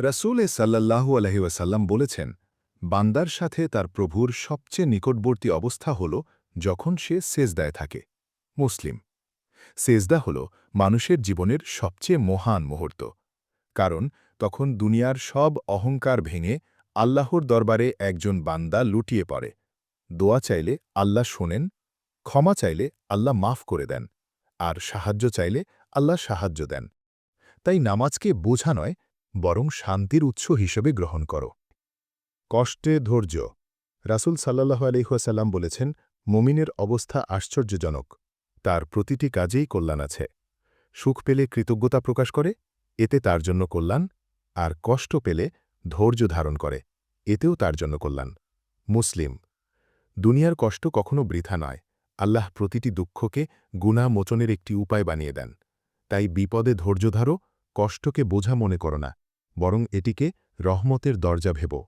রাসূল সাল্লাল্লাহু আলাইহি ওয়াসাল্লাম বলেছেন, বান্দার সাথে তার প্রভুর সবচেয়ে নিকটবর্তী অবস্থা হল যখন সে সেজদায় থাকে। মুসলিম। সেজদা হল মানুষের জীবনের সবচেয়ে মহান মুহূর্ত। কারণ তখন দুনিয়ার সব অহংকার ভেঙে আল্লাহর দরবারে একজন বান্দা লুটিয়ে পড়ে। দোয়া চাইলে আল্লাহ শোনেন, ক্ষমা চাইলে আল্লাহ মাফ করে দেন, আর সাহায্য চাইলে আল্লাহ সাহায্য দেন। তাই নামাজকে বোঝা নয়, বরং শান্তির উৎস হিসেবে গ্রহণ করো। কষ্টে ধৈর্য। রাসূল সাল্লাল্লাহু আলাইহি ওয়াসাল্লাম বলেছেন, মুমিনের অবস্থা আশ্চর্যজনক। তার প্রতিটি কাজেই কল্যাণ আছে। সুখ পেলে কৃতজ্ঞতা প্রকাশ করে, এতে তার জন্য কল্যাণ, আর কষ্ট পেলে ধৈর্য ধারণ করে, এতেও তার জন্য কল্যাণ। মুসলিম। দুনিয়ার কষ্ট কখনো বৃথা নয়। আল্লাহ প্রতিটি দুঃখকে গুনাহ মোচনের একটি উপায় বানিয়ে দেন। তাই বিপদে ধৈর্য ধরো, কষ্টকে বোঝা মনে করো না, বরং এটিকে রহমতের দরজা ভেবো।